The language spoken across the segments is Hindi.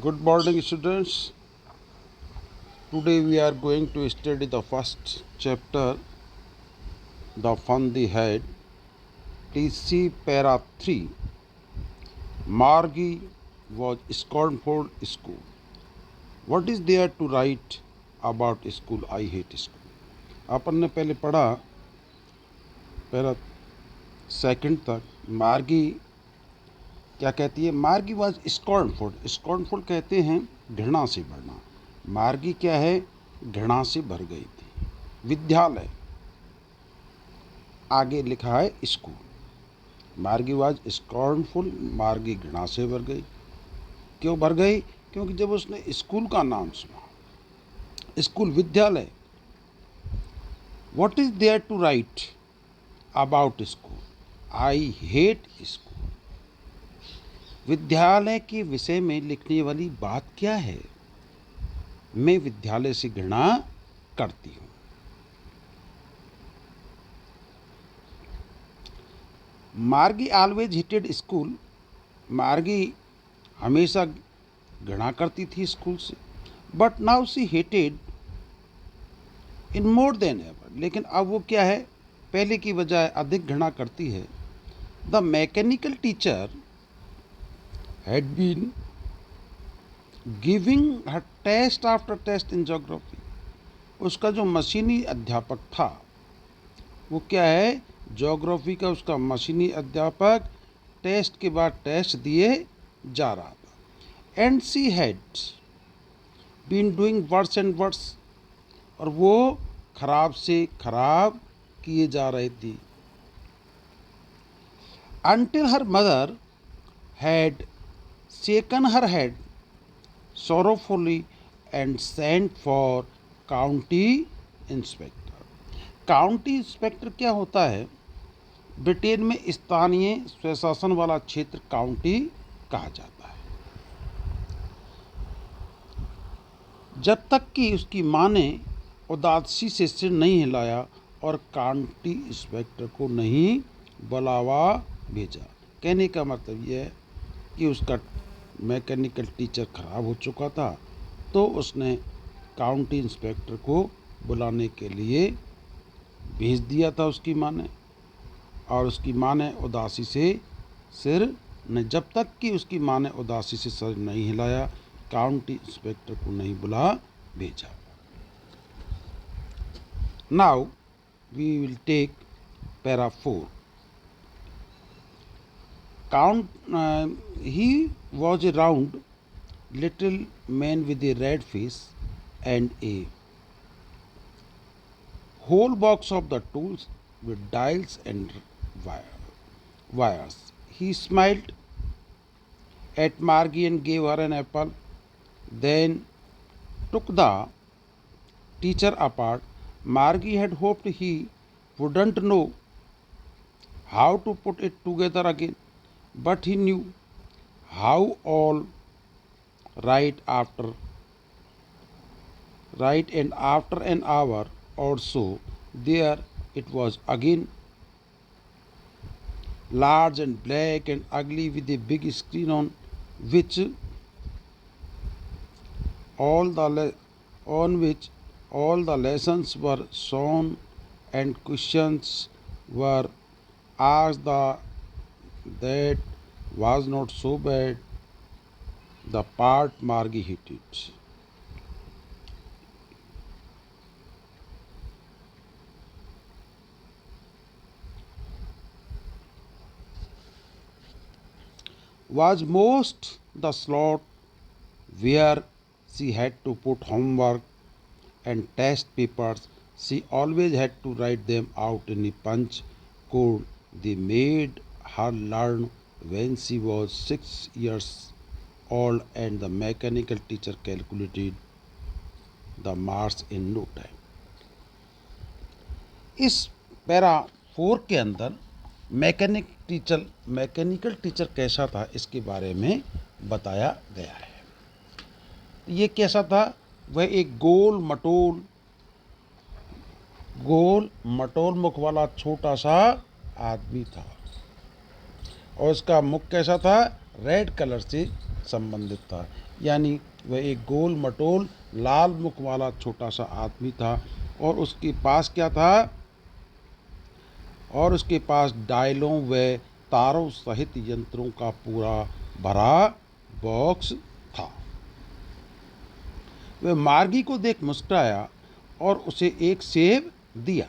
Good morning, students. Today we are going to study the first chapter, The Fun the Head, TC Para 3. Margie was scornful school. What is there to write about school? I hate school. अपन ने पहले पढ़ा पैरा सेकंड तक मार्गी क्या कहती है। मार्गी वॉज स्कॉर्नफुल। स्कॉर्नफुल कहते हैं घृणा से भरना। मार्गी क्या है? घृणा से भर गई थी। विद्यालय आगे लिखा है स्कूल। मार्गी वॉज स्कॉर्नफुल। मार्गी घृणा से भर गई। क्यों भर गई? क्योंकि जब उसने स्कूल का नाम सुना, स्कूल विद्यालय। What is there to write about school? I hate school. विद्यालय के विषय में लिखने वाली बात क्या है? मैं विद्यालय से घृणा करती हूँ। मार्गी ऑलवेज हेटेड स्कूल। मार्गी हमेशा घृणा करती थी स्कूल से। But now see hated in more than ever. लेकिन अब वो क्या है? पहले की बजाय अधिक घृणा करती है। The mechanical teacher had been giving her test after test in geography. उसका जो मशीनी अध्यापक था वो क्या है? ज्योग्राफी का उसका मशीनी अध्यापक टेस्ट के बाद टेस्ट दिए जा रहा था। And she had been doing worse and worse. और वो खराब से खराब किए जा रहे थी। Until her mother had shaken her head sorrowfully and sent for county inspector. County inspector क्या होता है? ब्रिटेन में स्थानीय स्वशासन वाला क्षेत्र काउंटी कहा जाता है। जब तक कि उसकी माँ ने उदासी से सिर नहीं हिलाया और काउंटी इंस्पेक्टर को नहीं बुलावा भेजा। कहने का मतलब यह है कि उसका मैकेनिकल टीचर खराब हो चुका था, तो उसने काउंटी इंस्पेक्टर को बुलाने के लिए भेज दिया था उसकी माँ ने। और उसकी माँ ने उदासी से सिर न जब तक कि उसकी माँ ने उदासी से सिर नहीं हिलाया, काउंटी इंस्पेक्टर को नहीं बुला भेजा। Now we will take para 4. He was a round little man with a red face and a whole box of the tools with dials and wires. He smiled at Margie and gave her an apple, then took the teacher apart. Margie had hoped he wouldn't know how to put it together again, but he knew how. All right, and after an hour or so, there it was again, large and black and ugly, with a big screen on which all the lessons were shown and questions were asked. That was not so bad. The part Margie hated. Was most the slot where she had to put homework and test papers. She always had to write them out in a punch code they made her learn when she was 6 years old, and the mechanical teacher calculated the marks in no time. इस पैरा 4 के अंदर मैकेनिकल टीचर कैसा था इसके बारे में बताया गया है। ये कैसा था? वह एक गोल मटोल मुख वाला छोटा सा आदमी था और उसका मुख कैसा था? रेड कलर से संबंधित था। यानी वह एक गोल मटोल लाल मुख वाला छोटा सा आदमी था और उसके पास क्या था, और उसके पास डायलों व तारों सहित यंत्रों का पूरा भरा बॉक्स था। वह मार्गी को देख मुस्कुराया और उसे एक सेब दिया।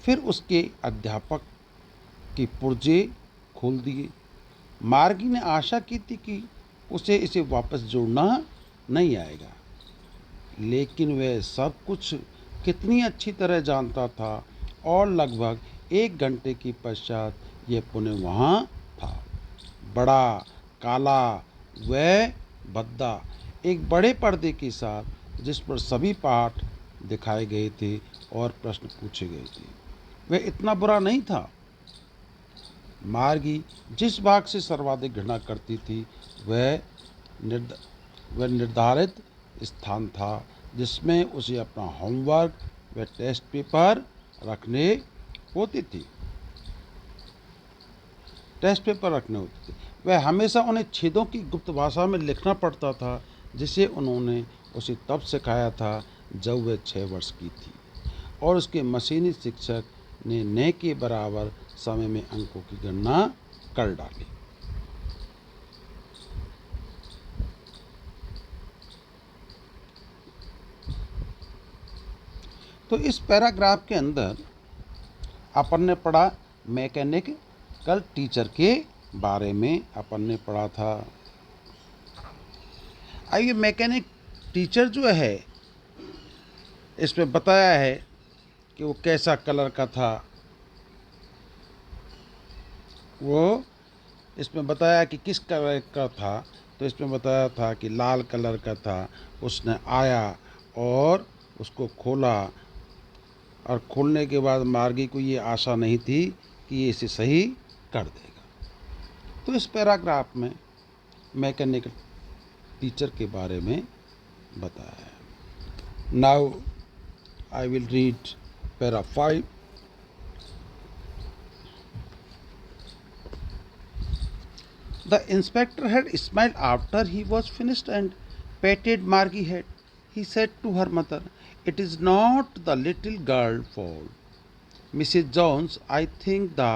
फिर उसके अध्यापक के पुर्जे खोल दिए। मार्गी ने आशा की थी कि उसे इसे वापस जोड़ना नहीं आएगा, लेकिन वह सब कुछ कितनी अच्छी तरह जानता था और लगभग 1 घंटे के पश्चात यह पुनः वहाँ था, बड़ा, काला व भद्दा, एक बड़े पर्दे के साथ जिस पर सभी पाठ दिखाए गए थे और प्रश्न पूछे गए थे। वह इतना बुरा नहीं था। मार्गी जिस भाग से सर्वाधिक घृणा करती थी वह निर्धारित स्थान था जिसमें उसे अपना होमवर्क व टेस्ट पेपर रखने होते थे। वह हमेशा उन्हें छेदों की गुप्त भाषा में लिखना पड़ता था, जिसे उन्होंने उसे तब सिखाया था जब वह 6 वर्ष की थी और उसके मशीनी शिक्षक ने न के बराबर समय में अंकों की गणना कर डाली। तो इस पैराग्राफ के अंदर अपन ने पढ़ा मैकेनिकल टीचर के बारे में अपन ने पढ़ा था। आइए, मैकेनिक टीचर जो है इसमें बताया है कि वो कैसा कलर का था। वो इसमें बताया कि किस कलर का था, तो इसमें बताया था कि लाल कलर का था। उसने आया और उसको खोला और खोलने के बाद मार्गी को ये आशा नहीं थी कि ये इसे सही कर देगा। तो इस पैराग्राफ में मैकेनिकल टीचर के बारे में बताया है। Now I will read para 5। The inspector had smiled after he was finished and patted Margie's head. He said to her mother, "It is not the little girl's fault, Mrs. Jones. I think the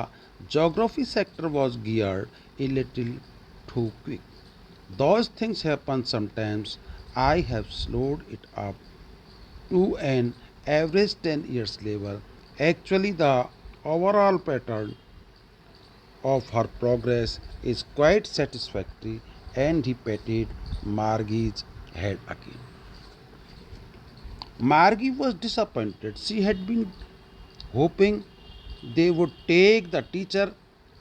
geography sector was geared a little too quick. Those things happen sometimes. I have slowed it up to an average 10 years level. Actually, the overall pattern of her progress is quite satisfactory," and he patted Margie's head again. Margie was disappointed. She had been hoping they would take the teacher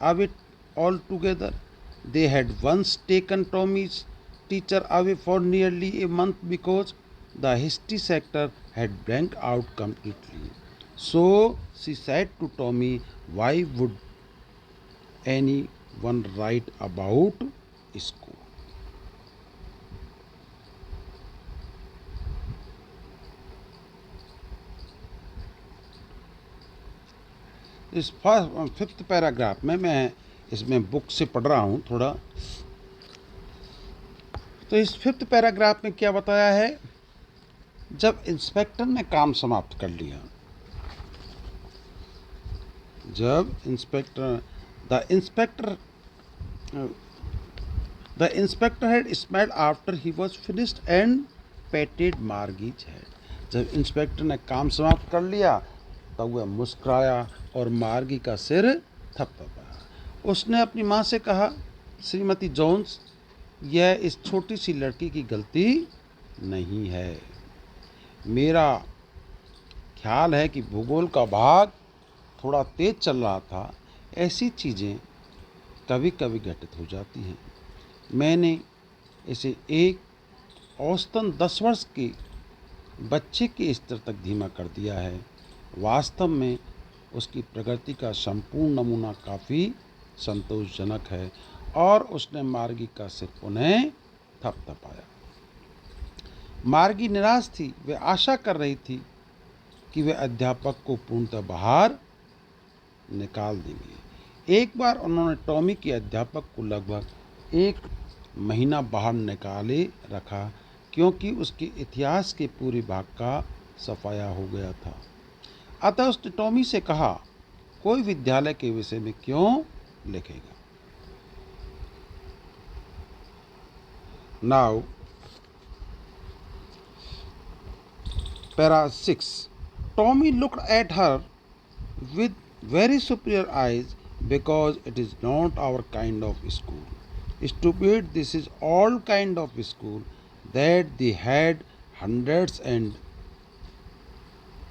away altogether. They had once taken Tommy's teacher away for nearly a month because the history sector had blanked out completely. So she said to Tommy, "Why would anyone write about school?" इस 5th पैराग्राफ में मैं इसमें बुक से पढ़ रहा हूँ थोड़ा। तो इस 5th पैराग्राफ में क्या बताया है, जब इंस्पेक्टर ने काम समाप्त कर लिया, जब inspector the inspector had smiled after he was finished and patted Margie's head. जब इंस्पेक्टर ने काम समाप्त कर लिया तब वह मुस्कुराया और मार्गी का सिर थपथपाया। उसने अपनी माँ से कहा, "श्रीमती जोन्स, यह इस छोटी सी लड़की की गलती नहीं है। मेरा ख्याल है कि भूगोल का भाग थोड़ा तेज चल रहा था। ऐसी चीज़ें कभी कभी घटित हो जाती हैं। मैंने इसे एक औसतन 10 वर्ष के बच्चे के स्तर तक धीमा कर दिया है। वास्तव में उसकी प्रगति का संपूर्ण नमूना काफ़ी संतोषजनक है।" और उसने मार्गी का सिर पुनः थपथपाया। मार्गी निराश थी। वह आशा कर रही थी कि वे अध्यापक को पूर्णतः बाहर निकाल देंगे। एक बार उन्होंने टॉमी के अध्यापक को लगभग 1 महीना बाहर निकाले रखा, क्योंकि उसके इतिहास के पूरे भाग का सफाया हो गया था। अतः उसने टॉमी से कहा, कोई विद्यालय के विषय में क्यों लिखेगा। Now Para 6. Tommy looked at her with very superior eyes, because it is not our kind of school. Stupid, this is all kind of school that they had hundreds and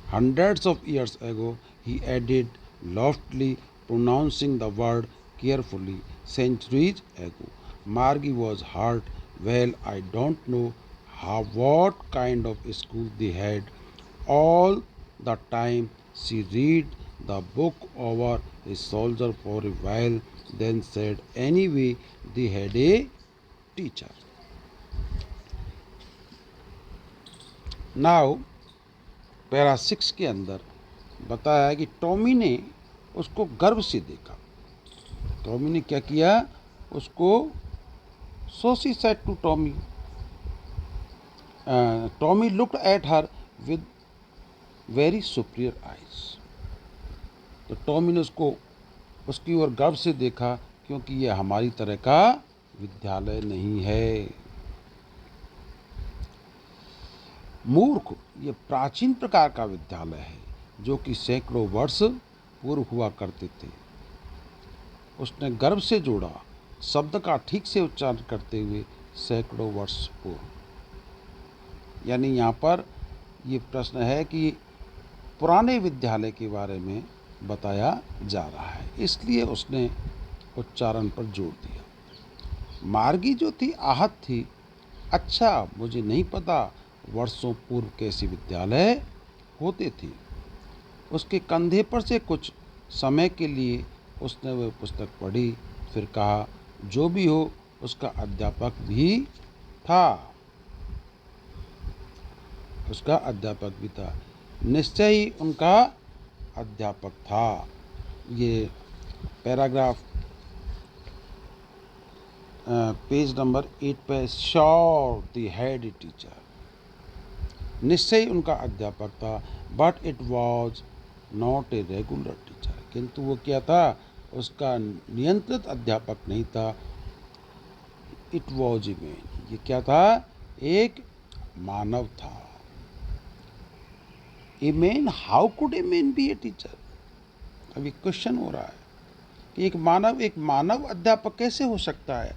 hundreds of years ago, he added loftily, pronouncing the word carefully. Centuries ago. Margie was hurt. Well, I don't know what kind of school they had. All the time she read the book over a soldier for a while, then said, anyway, they had a teacher. Now, para 6 के अंदर बताया कि टॉमी ने उसको गर्व से देखा। टॉमी ने क्या किया, उसको, so she said to Tommy, Tommy looked at her with very superior eyes. तो टॉमी ने उसको उसकी ओर गर्व से देखा, क्योंकि यह हमारी तरह का विद्यालय नहीं है। मूर्ख, ये प्राचीन प्रकार का विद्यालय है जो कि सैकड़ों वर्ष पूर्व हुआ करते थे। उसने गर्व से जोड़ा, शब्द का ठीक से उच्चारण करते हुए, सैकड़ों वर्ष पूर्व। यानी यहाँ पर ये प्रश्न है कि पुराने विद्यालय के बारे में बताया जा रहा है, इसलिए उसने उच्चारण पर जोर दिया। मार्गी जो थी आहत थी। अच्छा, मुझे नहीं पता वर्षों पूर्व कैसे विद्यालय होते थे। उसके कंधे पर से कुछ समय के लिए उसने वह पुस्तक पढ़ी, फिर कहा, जो भी हो, उसका अध्यापक भी था। उसका अध्यापक भी था, निश्चय ही उनका अध्यापक था। ये पैराग्राफ पेज नंबर 8 पे, sure the had a teacher, निश्चय ही उनका अध्यापक था, but it was not a regular teacher, किंतु वो क्या था, उसका नियंत्रित अध्यापक नहीं था। इट वॉज ए मैन, ये क्या था, एक मानव था। A man, how could a man B a teacher. अभी क्वेश्चन हो रहा है कि एक मानव अध्यापक कैसे हो सकता है।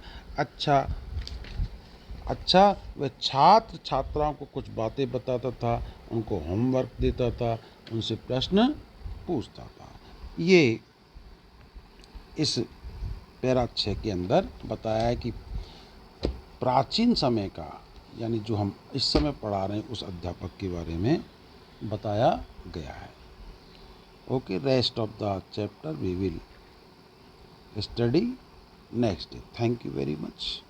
अच्छा, वह छात्र छात्राओं को कुछ बातें बताता था, उनको होमवर्क देता था, उनसे प्रश्न पूछता था। ये इस पैरा 6 के अंदर बताया है कि प्राचीन समय का, यानी जो हम इस समय पढ़ा रहे हैं, उस अध्यापक के बारे में बताया गया है। Okay, rest of the chapter we will study next day. Thank you very much.